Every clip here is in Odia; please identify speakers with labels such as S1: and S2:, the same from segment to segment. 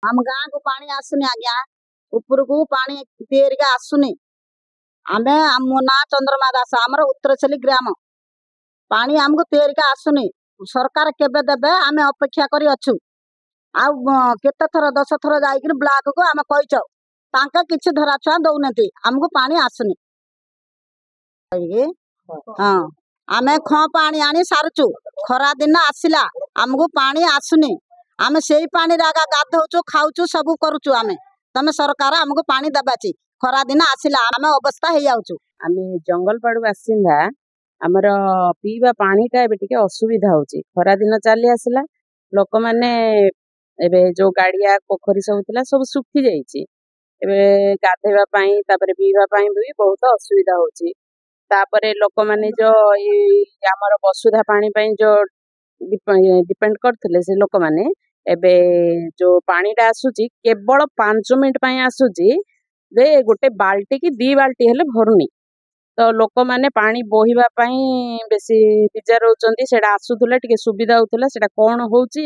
S1: ଆମ ଗାଁକୁ ପାଣି ଆସୁନି ଆଜ୍ଞା, ଉପରକୁ ପାଣି ତିଆରିକା ଆସୁନି। ମୋ ନାଁ ଚନ୍ଦ୍ରମା ଦାସ, ଆମର ଉତ୍ତରଛେଲି ଗ୍ରାମ। ପାଣି ଆମକୁ ତିଆରିକା ଆସୁନି। ସରକାର କେବେ ଦେବେ ଆମେ ଅପେକ୍ଷା କରି ଅଛୁ। ଆଉ କେତେ ଥର 10 ଥର ଯାଇକିରି ବ୍ଲକକୁ ଆମେ କହିଛୁ, ତାଙ୍କ କିଛି ଧରାଛୁଆ ଦଉନାହାନ୍ତି, ଆମକୁ ପାଣି ଆସୁନି। ହଁ, ଆମେ ଖ ପାଣି ଆଣି ସାରୁଛୁ, ଖରା ଦିନ ଆସିଲା ଆମକୁ ପାଣି ଆସୁନି। ଆମେ ସେଇ ପାଣି ରାଗା ଗାଧଉଛୁ, ଖାଉଛୁ, ସବୁ କରୁଛୁ। ତମେ ସରକାର ଆମକୁ ପାଣି ଦେବାଛି, ଖରା ଦିନ ଆସିଲା ଆମେ ଅବସ୍ଥା ହେଇଯାଉଛୁ।
S2: ଆମେ ଜଙ୍ଗଲପାଡୁ ବାସିନ୍ଦା, ଆମର ପିଇବା ପାଣିଟା ଏବେ ଟିକେ ଅସୁବିଧା ହଉଛି। ଖରା ଦିନ ଚାଲି ଆସିଲା, ଲୋକମାନେ ଏବେ ଯୋଉ ଗାଡିଆ ପୋଖରୀ ସବୁ ଥିଲା ସବୁ ଶୁଖି ଯାଇଛି। ଏବେ ଗାଧେଇବା ପାଇଁ ତାପରେ ପିଇବା ପାଇଁ ବି ବହୁତ ଅସୁବିଧା ହଉଛି। ତାପରେ ଲୋକମାନେ ଆମର ବସୁଧା ପାଣି ପାଇଁ ଡିପେଣ୍ଡ କରୁଥିଲେ ସେ ଲୋକମାନେ, ଏବେ ଯୋଉ ପାଣିଟା ଆସୁଛି କେବଳ 5 ମିନିଟ୍ ପାଇଁ ଆସୁଛି, ଯେ ଗୋଟେ ବାଲ୍ଟି କି 2 ବାଲ୍ଟି ହେଲେ ଭରୁନି। ତ ଲୋକମାନେ ପାଣି ବୋହିବା ପାଇଁ ବେଶୀ ବିଜାର ରହୁଛନ୍ତି। ସେଟା ଆସୁଥିଲା ଟିକେ ସୁବିଧା ହଉଥିଲା, ସେଟା କଣ ହଉଛି,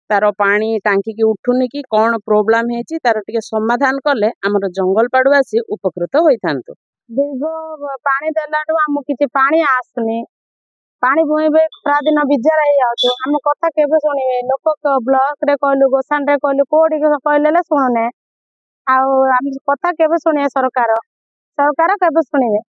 S2: ତାର ପାଣି ଟାଙ୍କିକି ଉଠୁନି କି କଣ ପ୍ରୋବ୍ଲେମ ହେଇଛି, ତାର ଟିକେ ସମାଧାନ କଲେ ଆମର ଜଙ୍ଗଲପାଡୁ ଆସି ଉପକୃତ ହୋଇଥାନ୍ତୁ।
S3: ଦୀର୍ଘ ପାଣି ଦେଲାଠୁ ଆମକୁ କିଛି ପାଣି ଆସୁନି। ପାଣି ବୋହିବେ, ଖରା ଦିନ ବିଜାର ହେଇଯାଉଛୁ। ଆମ କଥା କେବେ ଶୁଣିବେ? ଲୋକ ବ୍ଲକରେ କହିଲୁ, ଗୋସାଣୀରେ କହିଲୁ, କୋଉଠି କହିଲେ ଶୁଣୁନେ। ଆଉ ଆମ କଥା କେବେ ଶୁଣିବେ? ସରକାର କେବେ ଶୁଣିବେ?